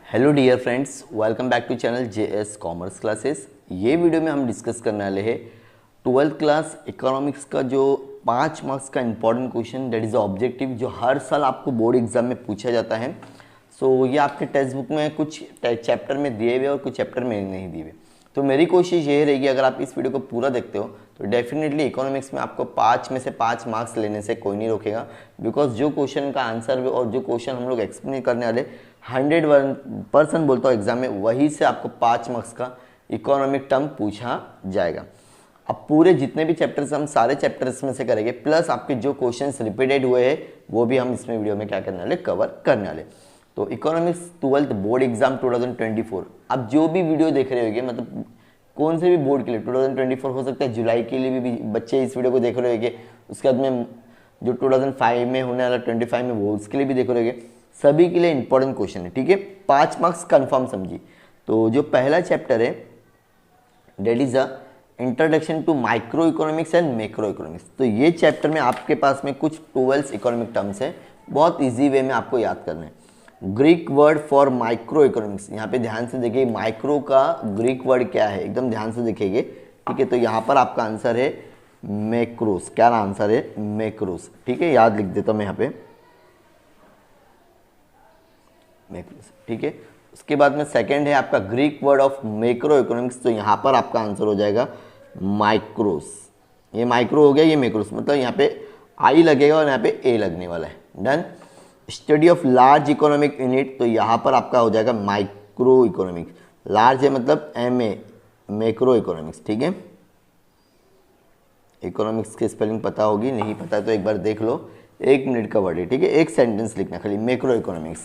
Hello dear friends, welcome back to channel JS commerce classes. ये video में हम discuss करने वाले हैं 12th क्लास इकोनॉमिक्स का जो 5 मार्क्स का important question that is objective जो हर साल आपको बोर्ड एग्जाम में पूछा जाता है। ये आपके टेक्स्ट बुक में कुछ चैप्टर में दिए हुए और कुछ चैप्टर में नहीं दिए हुए। तो मेरी कोशिश ये रहेगी, अगर आप इस वीडियो को पूरा देखते हो तो डेफिनेटली इकोनॉमिक्स में आपको 5 में से 5 मार्क्स लेने से कोई नहीं रोकेगा, बिकॉज जो क्वेश्चन का आंसर और जो क्वेश्चन हम लोग एक्सप्लेन करने वाले 100% बोलता हूँ एग्जाम में, वही से आपको 5 मार्क्स का इकोनॉमिक टर्म पूछा जाएगा। अब पूरे जितने भी चैप्टर्स हम सारे चैप्टर्स में से करेंगे, प्लस आपके जो क्वेश्चंस रिपीटेड हुए हैं वो भी हम इसमें वीडियो में क्या करने वाले, कवर करने वाले। तो इकोनॉमिक्स 12th बोर्ड एग्जाम 2024, अब जो भी वीडियो देख रहे होंगे, मतलब कौन से भी बोर्ड के लिए 2024 हो सकता है, जुलाई के लिए भी बच्चे इस वीडियो को देख रहे होंगे, उसके बाद में जो 2005 में होने वाला 25 में वो उसके लिए भी देख रहे होंगे, सभी के लिए इंपॉर्टेंट क्वेश्चन है। ठीक है, 5 मार्क्स कंफर्म समझिए। तो जो पहला चैप्टर है that is a introduction to micro economics and macro economics. तो ये चैप्टर में आपके पास में कुछ 12 इकोनॉमिक टर्म्स है, बहुत इजी वे में आपको याद करना है। Greek word for micro economics, यहाँ पे ध्यान से देखिए माइक्रो का ग्रीक वर्ड क्या है, एकदम ध्यान से देखेंगे। ठीक है, तो यहाँ पर आपका आंसर है मैक्रोस। क्या आंसर है? मैक्रोस। ठीक है, याद लिख देता हूँ मैं यहाँ पे मैक्रोस। ठीक है, उसके बाद में सेकंड है आपका Greek word of macro economics, तो यहाँ पर आपका आंसर हो जाएगा माइक्रोस। ये माइक्रो हो गया, ये मैक्रोस, मतलब यहाँ पे आई लगेगा और यहाँ पे ए लगने वाला है। Done. Study of large economic unit, तो यहाँ पर आपका हो जाएगा माइक्रो इकोनॉमिक्स। लार्ज है मतलब MA, मैक्रो इकोनॉमिक्स। ठीक है, इकोनॉमिक्स की स्पेलिंग पता होगी, नहीं पता तो एक बार देख लो, 1 मिनट का वर्ड है। ठीक है, एक सेंटेंस लिखना खाली, macro economics.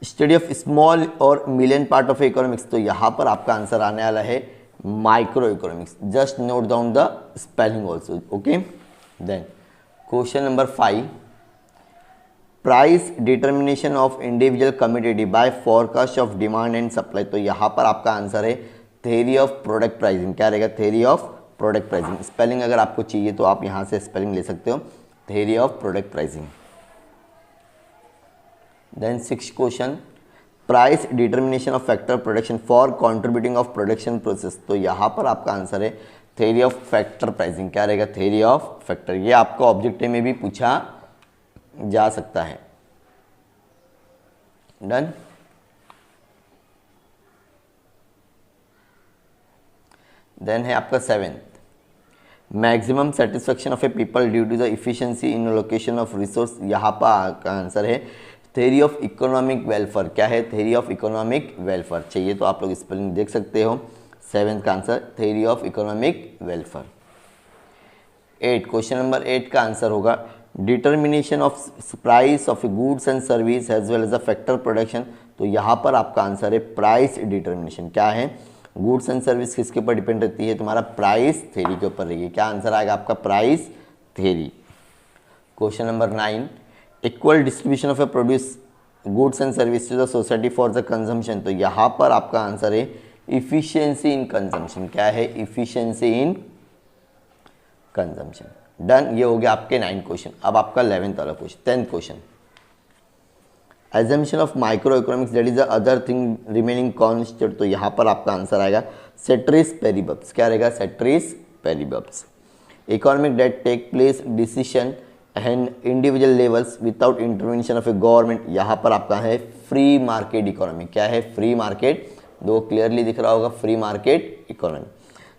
Study of small और मिलियन पार्ट ऑफ इकोनॉमिक्स, तो यहाँ पर आपका आंसर आने वाला है micro economics. Just note down the spelling also. Okay, then question number 5, price determination of individual community by forecast of demand and supply, तो यहाँ पर आपका आंसर है थ्योरी ऑफ प्रोडक्ट प्राइसिंग। क्या रहेगा? Theory of product pricing. Spelling अगर आपको चाहिए तो आप यहाँ से स्पेलिंग ले सकते हो, theory of product pricing. Then 6th question, price determination of factor production for contributing of production process, तो यहाँ पर आपका आंसर है थ्योरी ऑफ फैक्टर प्राइसिंग। क्या रहेगा? Theory of factor. ये आपको ऑब्जेक्टिव में भी पूछा जा सकता है। डन। देन है आपका 7th, maximum satisfaction of a people due to the efficiency in location of resource, यहाँ पर आपका आंसर है थ्योरी ऑफ इकोनॉमिक वेलफेयर। क्या है? Theory of economic welfare. चाहिए तो आप लोग स्पेलिंग देख सकते हो। 7th का answer theory of economic welfare. 8, question number 8 का आंसर होगा determination of price of goods and service as well as a factor production, तो यहाँ पर आपका आंसर है प्राइस डिटर्मिनेशन। क्या है? गुड्स एंड सर्विस किसके ऊपर डिपेंड रहती है? तुम्हारा प्राइस थ्योरी के ऊपर रहेगी। क्या आंसर आएगा आपका? Price theory. Question number 9, equal distribution of a produce goods and service to the society for the consumption, तो यहाँ पर आपका आंसर है इफिशियंसी इन कंजम्पशन। क्या है? Efficiency in consumption. डन। ये हो गया आपके 9 क्वेश्चन। अब आपका 11th वाला question, 10th question, assumption of micro economics that is the other thing remaining constant, तो यहाँ पर आपका आंसर आएगा सेट्रिस पेरिबप्स। क्या रहेगा? Ceteris paribus. Economic that take place decision and individual levels without intervention of a government, यहाँ पर आपका है फ्री मार्केट इकोनॉमी। क्या है? Free market. दो क्लियरली दिख रहा होगा, फ्री मार्केट इकोनॉमी।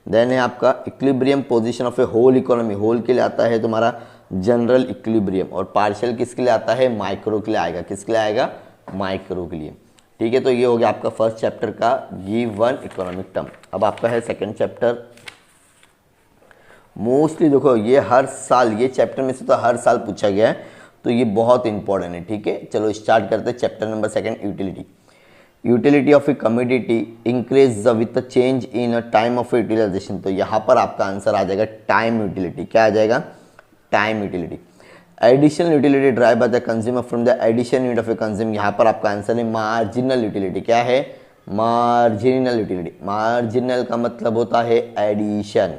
देन है आपका equilibrium position of a whole economy. Whole के लिए आता है तुम्हारा जनरल इक्विलिब्रियम, और पार्शियल किसके लिए आता है? माइक्रो के लिए आएगा। किसके लिए आएगा? माइक्रो के लिए। ठीक है, तो ये हो गया आपका फर्स्ट चैप्टर का गिवन इकोनॉमिक टर्म। अब आपका है सेकंड चैप्टर। मोस्टली देखो ये हर साल, ये चैप्टर में से तो हर साल पूछा गया है, तो ये बहुत इंपॉर्टेंट है। ठीक है, चलो स्टार्ट करते हैं। Chapter number 2, utility. Utility of a commodity increase with change in time of utilization, तो यहाँ पर आपका आंसर आ जाएगा टाइम यूटिलिटी। क्या आ जाएगा? Time utility. Additional utility drive by the consumer from the addition unit of a consume, यहाँ पर आपका आंसर है मार्जिनल यूटिलिटी। क्या है? Marginal utility. मार्जिनल का मतलब होता है addition.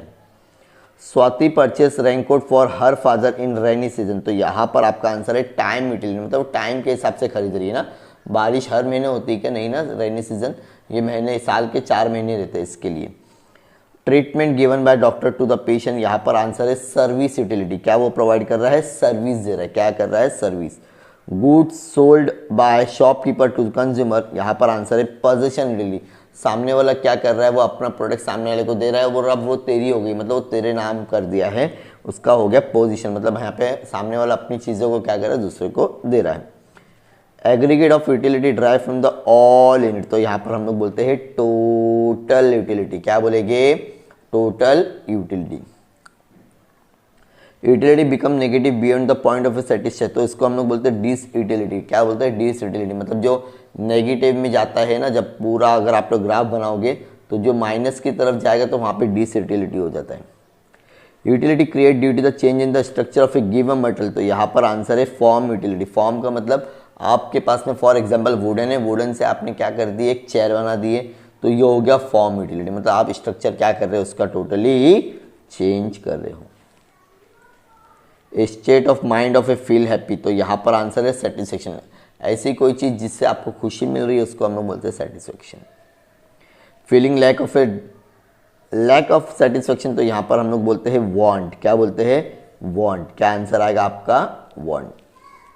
Swati purchase raincoat for her father in rainy season, तो यहाँ पर आपका आंसर है टाइम यूटिलिटी, मतलब टाइम के हिसाब से खरीद रही है ना, बारिश हर महीने होती है क्या? नहीं ना, रेनी सीजन ये महीने साल के 4 महीने रहते हैं इसके लिए। Treatment given by doctor to the patient, यहाँ पर आंसर है सर्विस यूटिलिटी। क्या वो प्रोवाइड कर रहा है? सर्विस दे रहा है। क्या कर रहा है? Service. Goods sold by shopkeeper to consumer, यहाँ पर आंसर है पोजीशन यूटिलिटी। सामने वाला क्या कर रहा है? वो अपना प्रोडक्ट सामने वाले को दे रहा है, वो अब वो तेरी हो गई, मतलब वो तेरे नाम कर दिया है, उसका हो गया पोजीशन। मतलब यहाँ पे सामने वाला अपनी चीज़ों को क्या कर रहा है? दूसरे को दे रहा है। Aggregate of utility drive from the all unit, तो यहाँ पर हम लोग बोलते हैं टोटल यूटिलिटी। क्या बोलेंगे? Total utility. Utility become negative beyond the point of satisfaction, तो इसको हम लोग बोलते हैं डिस यूटिलिटी। क्या बोलते हैं? डिस यूटिलिटी, मतलब जो नेगेटिव में जाता है ना, जब पूरा अगर आप लोग ग्राफ बनाओगे तो जो माइनस की तरफ जाएगा तो वहाँ पे डिस यूटिलिटी हो जाता है। Utility create due to the change in the structure of a given material, तो यहाँ पर आंसर है फॉर्म यूटिलिटी। फॉर्म का मतलब आपके पास में फॉर एग्जांपल वुडन है, वुडन से आपने क्या कर दी? एक चेयर बना दी है, तो ये हो गया फॉर्म यूटिलिटी। मतलब आप स्ट्रक्चर क्या कर रहे हो? उसका टोटली चेंज कर रहे हो। State of mind of A feel happy, तो यहाँ पर आंसर है सेटिस्फेक्शन। ऐसी कोई चीज़ जिससे आपको खुशी मिल रही है उसको हम लोग बोलते हैं satisfaction. Feeling lack of satisfaction, तो यहाँ पर हम लोग बोलते हैं वांट। क्या बोलते हैं? वांट। क्या आंसर आएगा आपका? Want.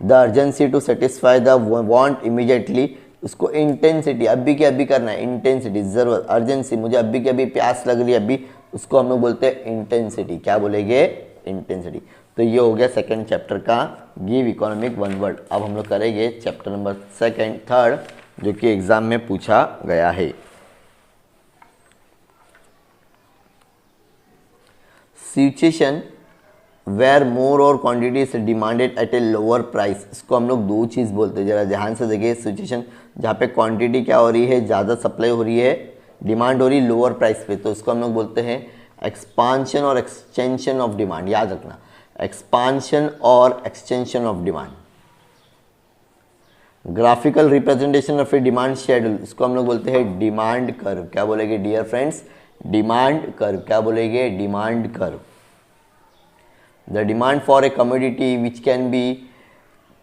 The urgency to satisfy the want immediately, उसको इंटेंसिटी, अभी के अभी करना है। इंटेंसिटी जरूरत, अर्जेंसी, मुझे अभी के अभी प्यास लग रही है अभी, उसको हम लोग बोलते हैं इंटेंसिटी। क्या बोलेंगे? इंटेंसिटी। तो ये हो गया सेकंड चैप्टर का गिव इकोनॉमिक वन वर्ड। अब हम लोग करेंगे चैप्टर नंबर थर्ड, जो कि एग्जाम में पूछा गया है। सिचुएशन वेयर मोर और quantity is demanded eight a lower price, इसको हम लोग दो चीज़ बोलते हैं, जरा ध्यान से देखिए। सिचुएशन जहाँ पे क्वांटिटी क्या हो रही है? ज़्यादा सप्लाई हो रही है, डिमांड हो रही है लोअर प्राइस पे, तो इसको हम लोग बोलते हैं एक्सपांशन और एक्सटेंशन ऑफ डिमांड। याद रखना, एक्सपांशन और extension of demand. Graphical representation of a demand schedule, इसको हम लोग बोलते हैं डिमांड कर्व। क्या बोलेंगे डियर फ्रेंड्स? Demand curve. क्या बोलेंगे? Demand curve. The demand for a commodity which can be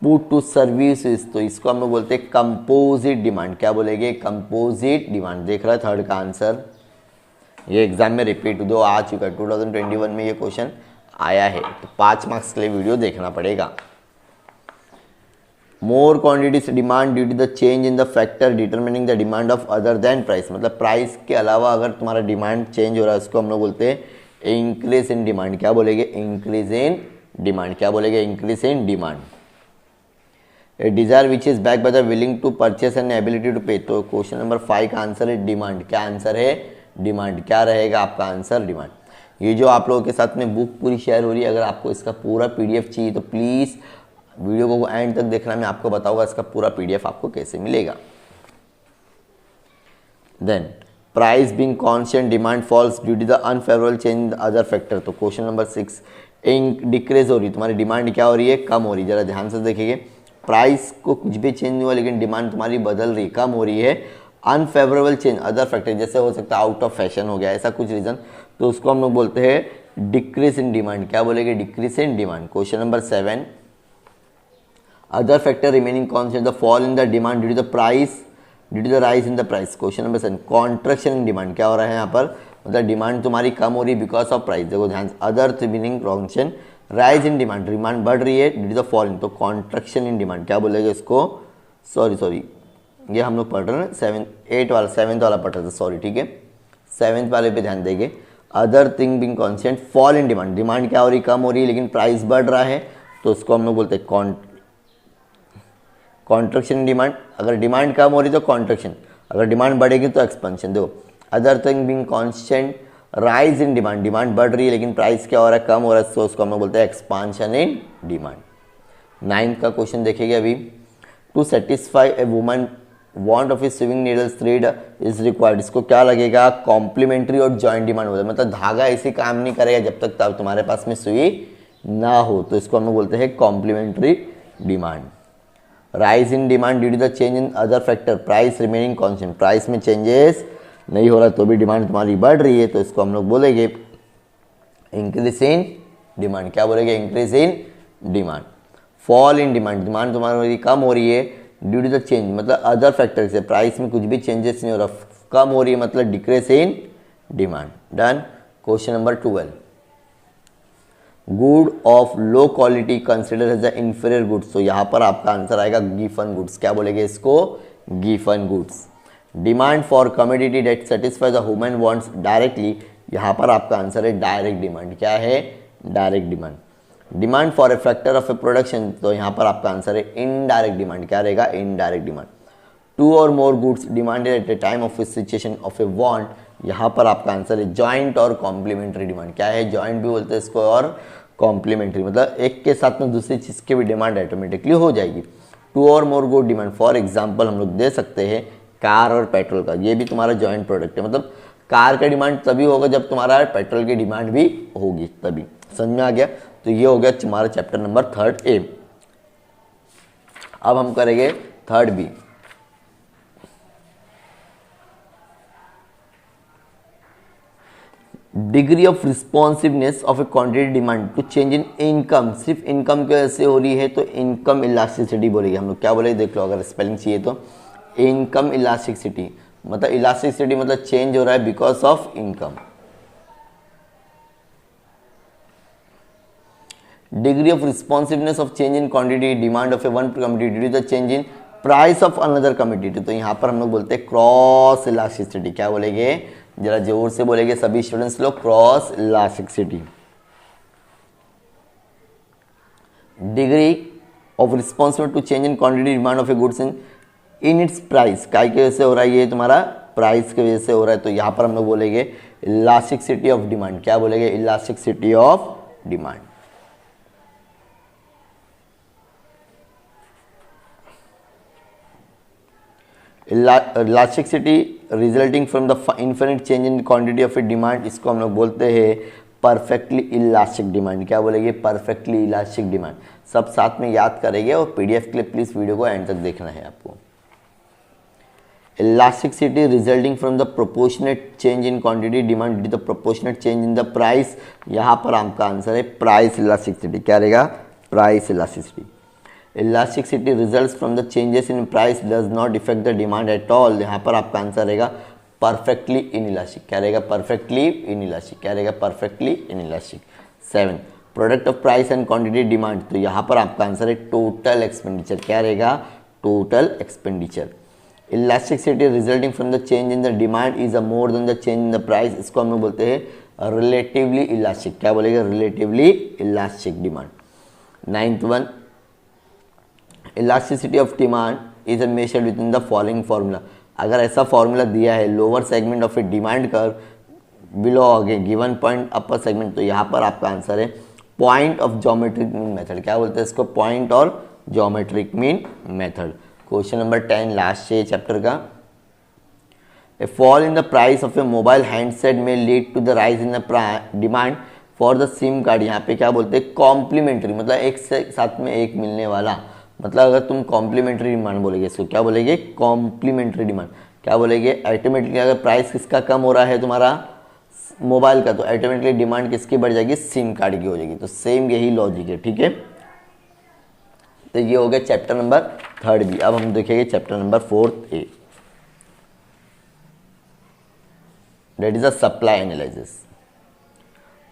put to services, तो इसको हम लोग बोलते हैं कंपोजिट डिमांड। क्या बोलेंगे? Composite demand. देख रहा है थर्ड का आंसर, ये एग्जाम में रिपीट दो आ चुका है, 2021 में ये क्वेश्चन आया है, तो 5 मार्क्स के लिए वीडियो देखना पड़ेगा। More quantity demand due to the change in the factor determining the demand of other than price, मतलब प्राइस के अलावा अगर तुम्हारा डिमांड चेंज हो रहा है उसको हम लोग बोलते हैं इंक्रीज इन डिमांड। क्या बोलेंगे? Increase in demand. क्या बोलेंगे? Increase in demand. A desire which is back by the willing to purchase and ability to pay, तो क्वेश्चन नंबर 5 का आंसर है डिमांड। क्या आंसर है? डिमांड। क्या रहेगा आपका आंसर? डिमांड। ये जो आप लोगों के साथ में बुक पूरी शेयर हो रही है, अगर आपको इसका पूरा पीडीएफ चाहिए तो प्लीज़ वीडियो को एंड तक देखना, मैं आपको बताऊंगा इसका पूरा पीडीएफ आपको कैसे मिलेगा। Then price being constant demand falls due to the unfavourable change in other factor, तो क्वेश्चन नंबर 6 डिक्रीज हो रही, तुम्हारी डिमांड क्या हो रही है? कम हो रही है। जरा ध्यान से देखिए, प्राइस को कुछ भी चेंज नहीं हुआ लेकिन डिमांड तुम्हारी बदल रही, कम हो रही है। अनफेवरेबल चेंज अदर फैक्टर, जैसे हो सकता है आउट ऑफ फैशन हो गया, ऐसा कुछ रीजन, तो उसको हम लोग बोलते हैं डिक्रीज इन डिमांड। क्या बोलेंगे? Decrease in demand. Question number 7 other factor remaining constant the fall in the demand due to the price due to the rise in the price. Question number 7 contraction in demand. क्या हो रहा है यहाँ पर? मतलब demand तुम्हारी कम हो रही है बिकॉज ऑफ प्राइस। देखो ध्यान से, other remaining constant, rise in demand, demand बढ़ रही है due to the fall in, तो कॉन्ट्रैक्शन इन डिमांड। क्या बोलेगा इसको? सॉरी ये हम लोग पढ़ रहे हैं 7th वाला पढ़ रहे थे, सॉरी, ठीक है, 7th वाले पे ध्यान देंगे। Other thing being constant fall in demand, demand क्या हो रही? कम हो रही है लेकिन प्राइस बढ़ रहा है, तो उसको हम लोग बोलते हैं कॉन्ट्रैक्शन इन डिमांड। अगर डिमांड कम हो रही तो कॉन्ट्रैक्शन, अगर डिमांड बढ़ेगी तो एक्सपेंशन। देखो other thing being constant rise in demand, demand बढ़ रही है लेकिन प्राइस क्या हो रहा है? कम हो रहा है, तो उसको हम लोग बोलते हैं एक्सपांशन इन डिमांड। 9th का क्वेश्चन देखेंगे अभी। To satisfy a woman want of sewing needles thread is required, इसको क्या लगेगा? कॉम्प्लीमेंट्री और जॉइंट डिमांड होता है, मतलब धागा ऐसे काम नहीं करेगा जब तक तुम्हारे पास में सुई ना हो, तो इसको हम लोग बोलते हैं complementary demand. Rise in demand due to the change in other factor, price remaining constant, price में चेंजेस नहीं हो रहा तो भी डिमांड तुम्हारी बढ़ रही है, तो इसको हम लोग बोलेंगे इंक्रीज इन डिमांड। क्या बोलेंगे? Increase in demand. Fall in demand, demand तुम्हारी कम हो रही है ड्यू टू द चेंज मतलब अदर फैक्टर से, प्राइस में कुछ भी चेंजेस नहीं हो रहा, कम हो रही है मतलब decrease in demand. Done. Question number 12, good of low quality consider as the inferior goods. तो यहाँ पर आपका आंसर आएगा गिवन गुड्स। क्या बोलेंगे इसको? Given goods. Demand for commodity that satisfy the human wants directly. यहाँ पर आपका आंसर है डायरेक्ट डिमांड। क्या है? Direct demand. Demand for a factor of a production, तो यहाँ पर आपका आंसर है इनडायरेक्ट डिमांड। क्या रहेगा? Indirect demand. टू और more goods demanded eight A time of A situation of A want, यहाँ पर आपका आंसर है जॉइंट और कॉम्प्लीमेंट्री डिमांड। क्या है? जॉइंट भी बोलते हैं इसको और कॉम्प्लीमेंट्री, मतलब एक के साथ में दूसरी चीज़ की भी डिमांड ऑटोमेटिकली हो जाएगी। टू और more good demand, for example हम लोग दे सकते हैं कार और पेट्रोल का, ये भी तुम्हारा जॉइंट प्रोडक्ट है। मतलब कार का डिमांड तभी होगा जब तुम्हारा पेट्रोल की डिमांड भी होगी, तभी। समझ में आ गया? तो ये हो गया तुम्हारा चैप्टर नंबर 3 ए। अब हम करेंगे 3 B. Degree of responsiveness of a quantity demand to change in income. सिर्फ इनकम की वजह से हो रही है तो इनकम इलास्टिसिटी बोलेगी हम लोग। क्या बोलेंगे? देख लो, अगर स्पेलिंग चाहिए तो इनकम इलास्टिसिटी, मतलब इलास्टिसिटी मतलब चेंज हो रहा है because of income. Degree of responsiveness of change in quantity demand of a one commodity due to the change in price of another commodity, तो यहाँ पर हम लोग बोलते हैं क्रॉस इलास्टिसिटी। क्या बोलेंगे? जरा जोर से बोलेंगे सभी स्टूडेंट्स लोग, cross elasticity. Degree of responsibility to change in quantity demand of a goods in its price, काय की वजह से हो रहा है? ये तुम्हारा प्राइस की वजह से हो रहा है, तो यहाँ पर हम लोग बोलेंगे इलास्टिसिटी ऑफ डिमांड। क्या बोलेंगे? Elasticity of demand. Elasticity resulting from the infinite change in quantity of a demand, इसको हम लोग बोलते हैं परफेक्टली इलास्टिक डिमांड। क्या बोलेंगे? Perfectly elastic demand. सब साथ में याद करेंगे और पीडीएफ के लिए प्लीज वीडियो को एंड तक देखना है आपको। Elasticity resulting from the proportionate change in quantity demand due to the proportionate change in the price, यहाँ पर आपका आंसर है प्राइस इलास्टिसिटी। क्या रहेगा? Price elasticity. Elasticity results from the changes in price does not effect the demand at all, यहाँ पर आपका answer रहेगा परफेक्टली इनइलास्टिक। क्या रहेगा? Perfectly inelastic. क्या रहेगा? Perfectly inelastic. 7, product of price and quantity demand, तो यहाँ पर आपका आंसर है टोटल एक्सपेंडिचर। क्या रहेगा? Total expenditure. Elasticity resulting from the change in the demand is a more than the change in the price, इसको हम लोग बोलते हैं रिलेटिवली इलास्टिक। क्या बोलेगा? Relatively elastic demand. 9th one, elasticity of demand is a measured with in the following formula. अगर ऐसा formula दिया है lower segment of a demand curve below again given point upper segment, तो यहाँ पर आपका आंसर है point of geometric mean method. क्या बोलते हैं इसको? पॉइंट और geometric mean method. Question number 10 last है चैप्टर का। A fall in the price of a mobile handset में lead to the rise in the demand for the SIM card, यहाँ पे क्या बोलते हैं? कॉम्प्लीमेंट्री, मतलब एक से साथ में एक मिलने वाला, मतलब अगर तुम कॉम्प्लीमेंट्री डिमांड बोलेगे इसको क्या बोलेंगे? Complementary demand. क्या बोलेंगे? ऑटोमेटिकली अगर प्राइस किसका कम हो रहा है तुम्हारा मोबाइल का, तो ऑटोमेटिकली डिमांड किसकी बढ़ जाएगी? सिम कार्ड की हो जाएगी। तो सेम यही लॉजिक है, ठीक है। तो ये हो गया चैप्टर नंबर 3 बी। अब हम देखेंगे chapter number 4 A, that is a supply analysis.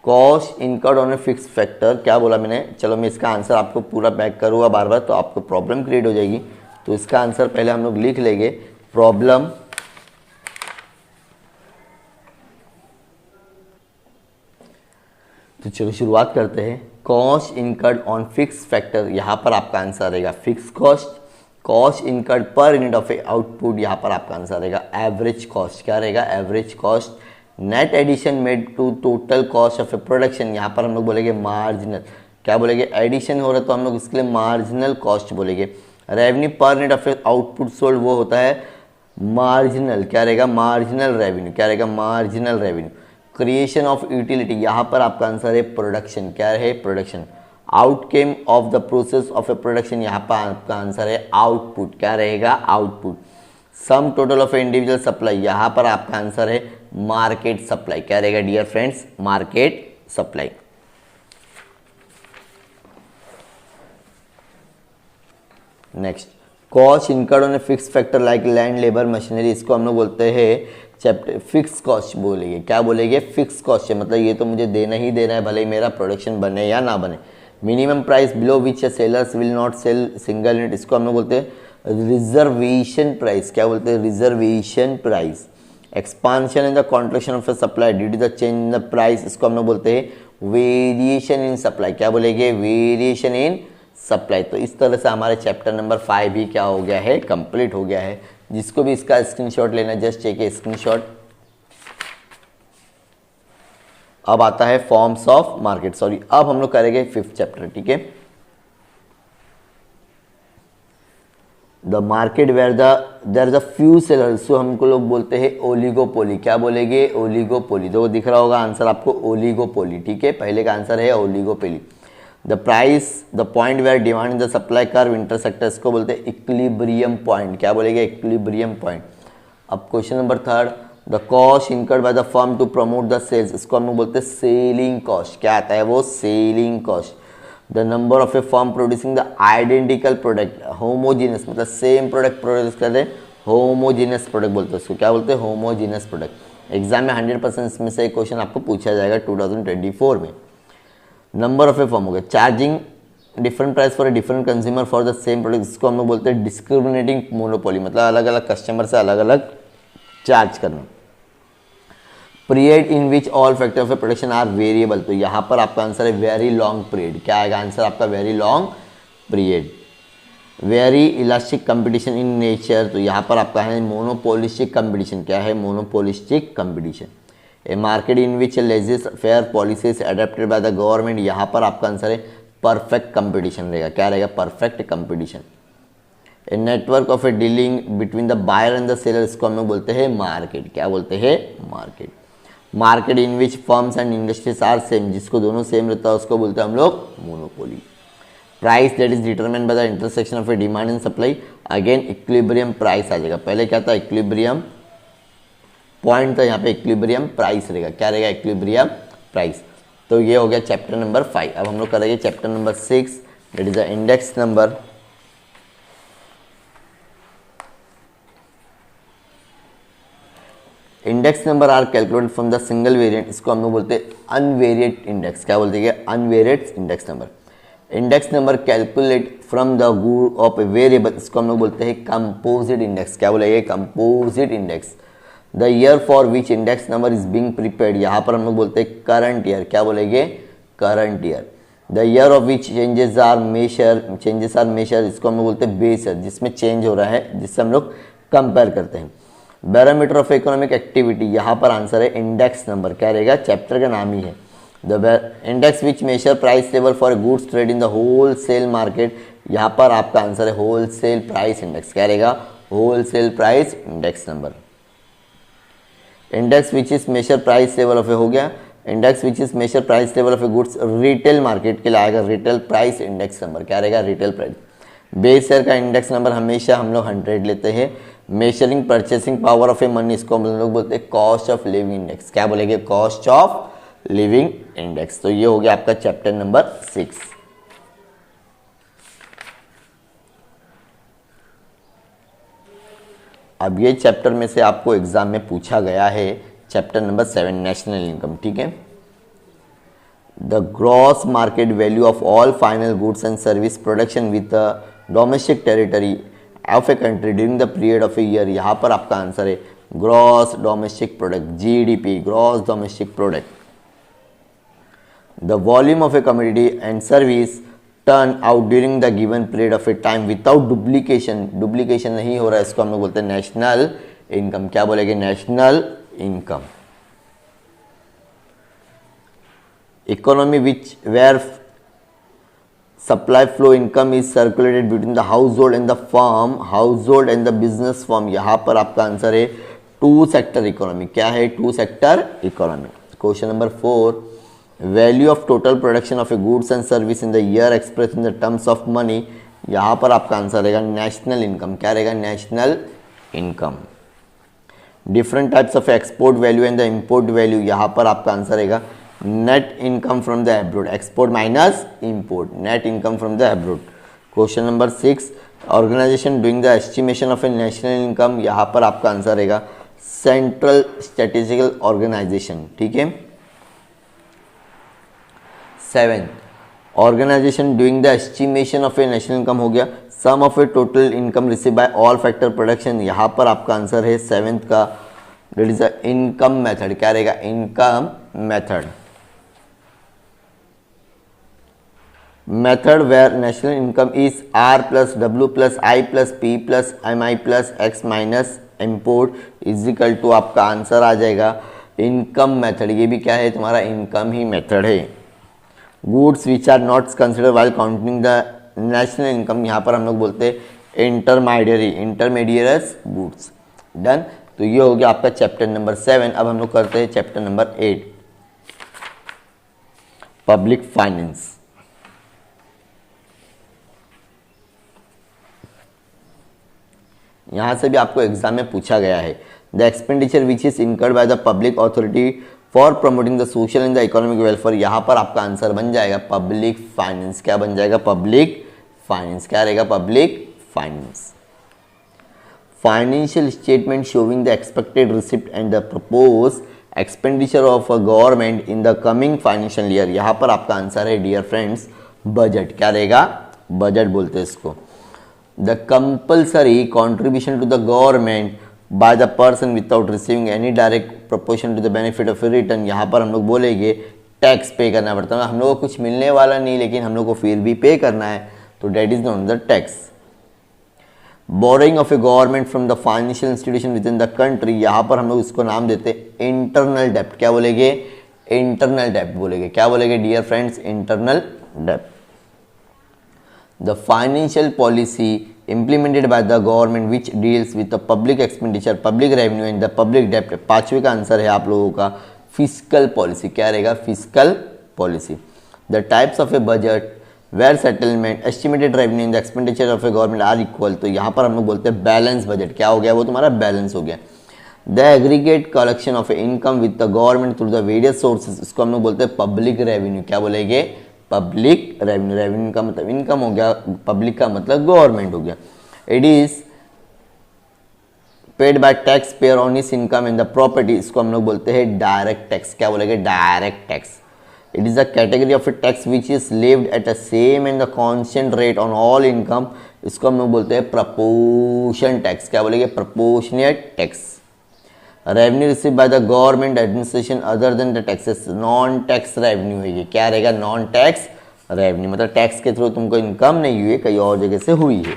Cost incurred on a fix factor, क्या बोला मैंने? चलो मैं इसका आंसर आपको पूरा बैक करूँगा बार बार, तो आपको प्रॉब्लम क्रिएट हो जाएगी। तो इसका आंसर पहले हम लोग लिख लेंगे, प्रॉब्लम तो चलो शुरुआत करते हैं। Cost incurred on fix factor, यहाँ पर आपका आंसर रहेगा fix cost. Cost incurred per unit of a output, यहाँ पर आपका आंसर रहेगा एवरेज कॉस्ट। क्या रहेगा? Average cost. Net addition made to total cost of a production, यहाँ पर हम लोग बोलेंगे मार्जिनल। क्या बोलेंगे? एडिशन हो रहा है तो हम लोग इसके लिए मार्जिनल कॉस्ट बोलेंगे। रेवेन्यू पर unit of a output sold, वो होता है मार्जिनल। क्या रहेगा? Marginal revenue. क्या रहेगा? Marginal revenue. Creation of utility, यहाँ पर आपका आंसर है प्रोडक्शन। क्या है? Production. Outcome of the process of a production, यहाँ पर आपका आंसर है आउटपुट। क्या रहेगा? Output. Sum total of individual supply, यहाँ पर आपका आंसर है मार्केट सप्लाई। क्या रहेगा dear friends? Market supply. Next cost incurred on a fix factor like land, labour, machinery, इसको हम लोग बोलते हैं चैप्टर फिक्स कॉस्ट बोलेंगे। क्या बोलेंगे? फिक्स कॉस्ट है, मतलब ये तो मुझे देना ही देना है, भले ही मेरा प्रोडक्शन बने या ना बने। Minimum price below which sellers will not sell single unit, इसको हम लोग बोलते हैं रिजर्वेशन प्राइस। क्या बोलते हैं? Reservation price. Expansion in the contraction of supply due to the change in the price, इसको हम लोग बोलते हैं वेरिएशन इन सप्लाई। क्या बोलेंगे? Variation in supply. तो इस तरह से हमारे चैप्टर नंबर 5 भी क्या हो गया है? कंप्लीट हो गया है। जिसको भी इसका स्क्रीनशॉट लेना, जस्ट टेक ए स्क्रीनशॉट। अब आता है फॉर्म्स ऑफ मार्केट, सॉरी अब हम लोग करेंगे 5th चैप्टर, ठीक है। The market where there is a few sellers, so हमको लोग बोलते हैं ओलिगोपोली। क्या बोलेंगे? ओलिगोपोली। तो दिख रहा होगा आंसर आपको ओलिगोपोली, ठीक है। पहले का आंसर है oligopoly. The price the point where demand in the supply curve intersects, इसको बोलते हैं इक्विलिब्रियम पॉइंट। क्या बोलेंगे? Equilibrium point. अब question number 3, the cost incurred by the firm to promote the sales, इसको हम लोग बोलते हैं सेलिंग कॉस्ट। क्या आता है वो? Selling cost. The number of A firm producing the identical product, homogeneous, मतलब सेम प्रोडक्ट प्रोड्यूस कर रहे हैं, होमोजीनियस प्रोडक्ट बोलते हैं उसको। क्या बोलते हैं? Homogeneous product. एग्जाम में 100% इसमें से एक क्वेश्चन आपको पूछा जाएगा 2024 में। नंबर ऑफ ए फर्म हो गया। Charging different price for a different consumer for the same product, इसको हम लोग बोलते हैं डिस्क्रिमिनेटिंग मोनोपोली, मतलब अलग अलग कस्टमर से अलग अलग चार्ज करना। Period in which all factor of a production are variable, तो यहाँ पर आपका आंसर है वेरी लॉन्ग पीरियड। क्या आएगा आंसर आपका? Very long period. Very elastic competition in nature, तो यहाँ पर आपका है मोनोपोलिस्टिक कंपटीशन। क्या है? Monopolistic competition. A market in which laissez faire policies adopted by the government, यहाँ पर आपका आंसर है परफेक्ट कंपटीशन रहेगा। क्या रहेगा? Perfect competition. A network of a dealing between the buyer and the seller, इसको हम लोग बोलते हैं मार्केट। क्या बोलते हैं? Market. Market in which firms and industries are same, जिसको दोनों सेम रहता है उसको बोलते हैं हम लोग monopoly. Price that is determined by the intersection of a demand and supply, again equilibrium price आ जाएगा। पहले क्या था? इक्विलिब्रियम पॉइंट था, यहाँ पे इक्विलिब्रियम प्राइस रहेगा। क्या रहेगा? Equilibrium price. तो ये हो गया चैप्टर नंबर 5। अब हम लोग करेंगे chapter number 6, that is the index number. Index number are calculated from the single variant, इसको हम लोग बोलते हैं अनवेरिएट इंडेक्स। क्या बोलते हैं? Univariate index number. Index number calculate from the good of a variable, इसको हम लोग बोलते हैं कंपोजिट इंडेक्स। क्या बोलेंगे? Composite index. The year for which index number is being prepared, यहाँ पर हम लोग बोलते हैं करंट ईयर। क्या बोलेंगे? Current year. The year of which changes are measure, इसको हम लोग बोलते हैं बेस ईयर, जिसमें चेंज हो रहा है, जिससे हम लोग कंपेयर करते हैं। बैरोमीटर ऑफ इकोनॉमिक एक्टिविटी, यहाँ पर आंसर है इंडेक्स नंबर। क्या रहेगा? चैप्टर का नाम ही है। The index which measure price level for goods trade in the wholesale market, यहाँ पर आपका आंसर है होल सेल प्राइस इंडेक्स। क्या रहेगा? Wholesale price index number. Index which is measure price level of a हो गया। Index which is measure price level of a goods retail market के लिए आएगा रिटेल प्राइस इंडेक्स नंबर। क्या रहेगा? Retail price. Base year का index number हमेशा हम लोग 100 लेते हैं। Measuring purchasing power of a money, इसको हम लोग बोलते हैं कॉस्ट ऑफ लिविंग इंडेक्स। क्या बोलेंगे? Cost of living index. तो ये हो गया आपका चैप्टर नंबर 6। अब ये चैप्टर में से आपको एग्जाम में पूछा गया है चैप्टर नंबर 7 नेशनल इनकम, ठीक है। The gross market value of all final goods and service production with domestic territory of a country during the period of a year, यहाँ पर आपका आंसर है gross domestic product, GDP, gross domestic product. The volume of a commodity and service turn out during the given period of A time without duplication, duplication नहीं हो रहा है, इसको हम लोग बोलते हैं नेशनल इनकम। क्या बोलेंगे? National income. Economy which where supply flow income is circulated between the household and the firm, household and the business firm, यहाँ पर आपका आंसर है टू सेक्टर इकोनॉमी। क्या है? Two sector economy. Question number 4, value of total production of a goods and service in the year express in the terms of money, यहाँ पर आपका answer रहेगा नेशनल इनकम। क्या रहेगा? National income. Different types of export value and the import value, यहाँ पर आपका answer रहेगा net income from the abroad, export minus import, net income from the abroad. Question number 6, organisation doing the estimation of a national income, यहाँ पर आपका answer रहेगा central statistical organisation, ठीक है। 7 organisation doing the estimation of a national income हो गया। Sum of a total income receive by all factor production, यहाँ पर आपका आंसर है 7th का, that is the income method. क्या रहेगा? Income method. Method where national income is R plus W plus I plus P plus MI plus X minus import is equal to, आपका answer आ जाएगा income method. ये भी क्या है? तुम्हारा इनकम ही मेथड है। Goods which are not consider while counting the national income, यहाँ पर हम लोग बोलते हैं इंटरमीडिएट गुड्स। डन। तो ये हो गया आपका चैप्टर नंबर 7। अब हम लोग करते हैं चैप्टर नंबर 8, पब्लिक फाइनेंस। यहां से भी आपको एग्जाम में पूछा गया है, the expenditure which is incurred by the public authority for promoting the social and the economic welfare, यहाँ पर आपका आंसर बन जाएगा पब्लिक फाइनेंस। क्या बन जाएगा? Public finance. क्या रहेगा? Public finance. Financial statement showing the expected receipt and the propose expenditure of a government in the coming financial year, यहाँ पर आपका आंसर है डियर फ्रेंड्स बजट। क्या रहेगा? बजट बोलते हैं इसको। The compulsory contribution to the government by the person without receiving any direct proportion to the benefit of return, यहाँ पर हम लोग बोलेंगे टैक्स पे करना पड़ता है। हम लोग को कुछ मिलने वाला नहीं, लेकिन हम लोग को फिर भी पे करना है, तो that is known the tax. Borrowing of a government from the financial institution within the country, यहाँ पर हम लोग इसको नाम देते हैं इंटरनल डेप्ट। क्या बोलेंगे? इंटरनल डेप्ट बोलेंगे। क्या बोलेंगे डियर फ्रेंड्स? इंटरनल डेप्ट। The financial policy implemented by the government which deals with the public expenditure, public revenue and the public debt, 5वें का आंसर है आप लोगों का फिस्कल पॉलिसी। क्या रहेगा? Fiscal policy. The types of a budget where settlement, estimated revenue and the expenditure of a government are equal, तो यहाँ पर हम लोग बोलते हैं बैलेंस बजट। क्या हो गया? वो तुम्हारा बैलेंस हो गया। The aggregate collection of income with the government through the various sources, इसको हम लोग बोलते हैं पब्लिक रेवेन्यू। क्या बोलेंगे? Public revenue. रेवेन्यू का मतलब इनकम हो गया, पब्लिक का मतलब गवर्नमेंट हो गया। It is paid by tax payer on his income and the property, इसको हम लोग बोलते हैं डायरेक्ट टैक्स। क्या बोलेंगे? Direct tax. It is a category of a tax which is levied at a same and the constant rate on all income, इसको हम लोग बोलते हैं प्रपोर्शन टैक्स। क्या बोलेंगे? Proportionate tax. Revenue receive by the government administration other than the taxes, non tax revenue है ये। क्या रहेगा? नॉन टैक्स रेवेन्यू, मतलब टैक्स के थ्रू तुमको इनकम नहीं हुई है, कहीं और जगह से हुई है।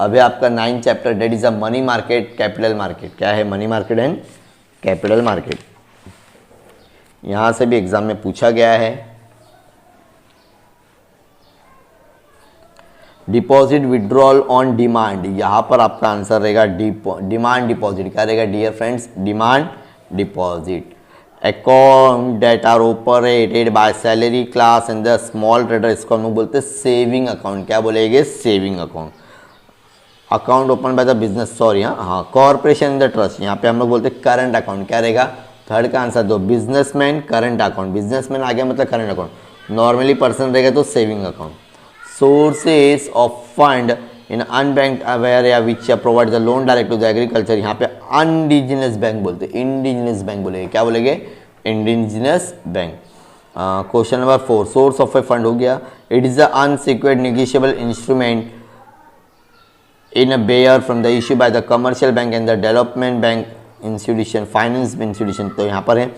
अभी आपका 9th chapter, that is a money market capital market. क्या है? Money market and capital market. यहां से भी एग्जाम में पूछा गया है। डिपॉजिट विड्रॉल ऑन डिमांड, यहाँ पर आपका आंसर रहेगा डिमांड डिपॉजिट। क्या रहेगा dear friends? Demand deposit. Account that are operated by salary class and the small trader, इसको हम लोग बोलते हैं सेविंग अकाउंट। क्या बोलेंगे? Saving account. Account open by the business, sorry हाँ कॉर्पोरेशन इन द ट्रस्ट, यहाँ पे हम लोग बोलते हैं करंट अकाउंट। क्या रहेगा? 3rd का आंसर दो, बिजनेसमैन करंट अकाउंट। बिजनेसमैन आ गया मतलब करंट अकाउंट। नॉर्मली पर्सन रहेगा तो saving account. Sources of fund in unbanked area which provide the loan direct to the agriculture, यहाँ पे इंडिजिनस बैंक बोलते हैं। इंडिजिनस बैंक बोलेंगे। क्या बोलेंगे? Indigenous bank. Question number 4, source of a fund हो गया। It is the unsecured negotiable instrument in a bearer from the issue by the commercial bank and the development bank institution, finance institution. तो यहाँ पर है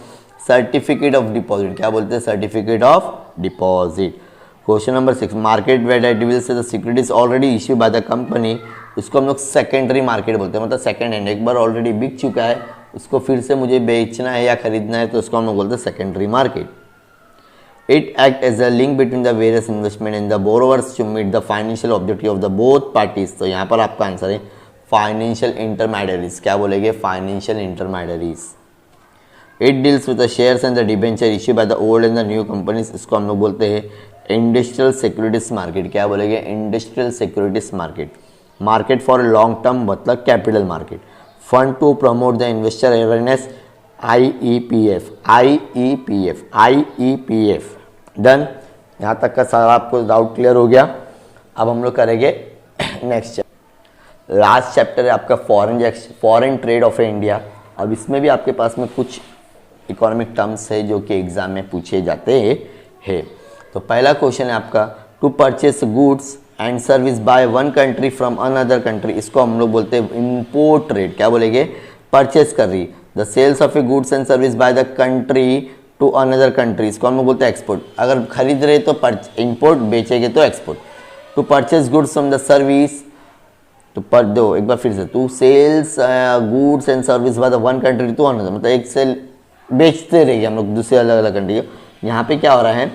certificate of deposit. क्या बोलते हैं? Certificate of deposit. Question number 6, market where that deals with the securities already issue by the company, इसको हम लोग सेकेंडरी मार्केट बोलते हैं, मतलब सेकेंड हैंड, एक बार ऑलरेडी बिक चुका है, उसको फिर से मुझे बेचना है या खरीदना है, तो उसको हम लोग बोलते हैं secondary market. It act as a link between the various investment and the borrowers to meet the financial objective of the both parties, तो यहाँ पर आपका आंसर है फाइनेंशियल इंटरमीडियरीज। क्या बोलेंगे? Financial intermediaries. It deals with the shares and the debenture issue by the old and the new companies, इसको हम लोग बोलते हैं इंडस्ट्रियल सिक्योरिटीज मार्केट। क्या बोलेंगे? Industrial securities market. Market for long term मतलब capital market. Fund to promote the investor awareness, IEPF, IEPF, IEPF। Done. यहाँ तक का सारा आपको डाउट क्लियर हो गया। अब हम लोग करेंगे नेक्स्ट लास्ट चैप्टर है आपका फॉरेन ट्रेड ऑफ इंडिया। अब इसमें भी आपके पास में कुछ इकोनॉमिक टर्म्स है जो कि एग्जाम में पूछे जाते हैं। तो पहला क्वेश्चन है आपका to purchase goods and service by one country from another country, इसको हम लोग बोलते हैं इम्पोर्ट ट्रेड। क्या बोलेंगे? परचेस कर रही, the sales of a goods and service by the country to another country, इसको हम लोग बोलते हैं एक्सपोर्ट। अगर खरीद रहे तो इम्पोर्ट, बेचेंगे तो export. To purchase goods from the service, तो पर दो एक बार फिर से, to sales goods and service by the one country to another, मतलब एक सेल बेचते रहेंगे हम लोग दूसरे अलग अलग कंट्री को। यहाँ पे क्या हो रहा है?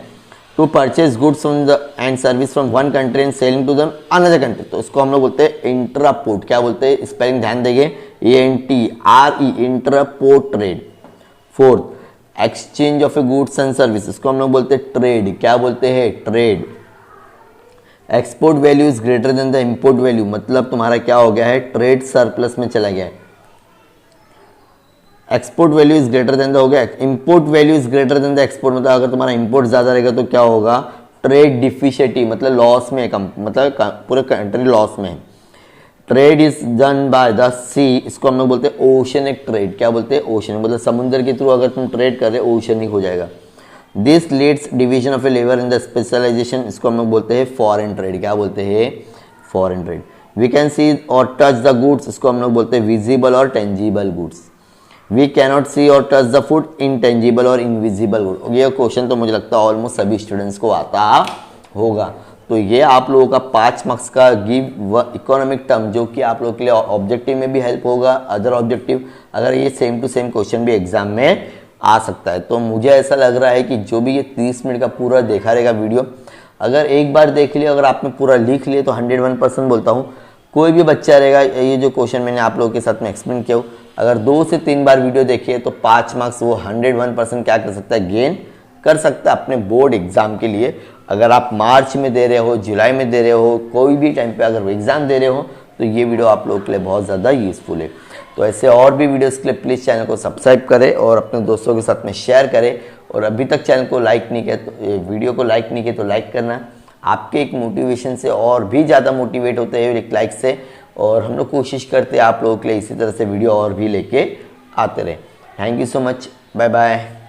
To purchase goods from the and service from one country and selling to the another country, तो इसको हम लोग बोलते हैं इंट्रापोर्ट। क्या बोलते हैं? स्पेलिंग ध्यान देंगे, ENTRE, entrepot trade. Fourth, exchange of a goods and service, इसको हम लोग बोलते हैं ट्रेड। क्या बोलते हैं? Trade. Export value is greater than the import value, मतलब तुम्हारा क्या हो गया है? ट्रेड सरप्लस में चला गया है। Export value is greater than the हो गया, import value is greater than the export, मतलब अगर तुम्हारा इंपोर्ट ज्यादा रहेगा तो क्या होगा? ट्रेड डिफिशियंटी, मतलब लॉस में, मतलब पूरे कंट्री लॉस में है। Trade is done by the sea, इसको हम लोग बोलते हैं ओशनिक ट्रेड। क्या बोलते हैं? ओशन, मतलब समुद्र के थ्रू अगर तुम ट्रेड कर रहे हो ओशनिक हो जाएगा। This leads division of a labour in the specialization, इसको हम लोग बोलते हैं फॉरेन ट्रेड। क्या बोलते हैं? Foreign trade. We can see और टच द गुड्स, इसको हम लोग बोलते हैं विजिबल और tangible goods. We cannot see और टच द फूड, इनटेंजिबल और इनविजिबल गुड। ये क्वेश्चन तो मुझे लगता है ऑलमोस्ट सभी स्टूडेंट्स को आता होगा। तो ये आप लोगों का 5 मार्क्स का गिव इकोनॉमिक टर्म, जो कि आप लोगों के लिए ऑब्जेक्टिव में भी हेल्प होगा, अदर ऑब्जेक्टिव, अगर ये सेम टू सेम क्वेश्चन भी एग्जाम में आ सकता है। तो मुझे ऐसा लग रहा है कि जो भी ये 30 मिनट का पूरा देखा रहेगा वीडियो, अगर एक बार देख लिया, अगर आपने पूरा लिख लिया, तो 101% बोलता हूँ कोई भी बच्चा रहेगा, ये जो क्वेश्चन मैंने आप लोगों के साथ में एक्सप्लेन किया, अगर 2 से 3 बार वीडियो देखिए तो 5 मार्क्स वो 101% क्या कर सकता है? गेन कर सकता है अपने बोर्ड एग्जाम के लिए। अगर आप मार्च में दे रहे हो, जुलाई में दे रहे हो, कोई भी टाइम पे अगर एग्जाम दे रहे हो, तो ये वीडियो आप लोगों के लिए बहुत ज़्यादा यूजफुल है। तो ऐसे और भी वीडियोस के लिए प्लीज़ चैनल को सब्सक्राइब करें और अपने दोस्तों के साथ में शेयर करें। और अभी तक चैनल को लाइक नहीं किया, तो वीडियो को लाइक नहीं किया तो लाइक करना। आपके एक मोटिवेशन से और भी ज़्यादा मोटिवेट होते हैं एक लाइक से, और हम लोग कोशिश करते हैं आप लोगों के लिए इसी तरह से वीडियो और भी लेके आते रहे। Thank you so much, bye bye.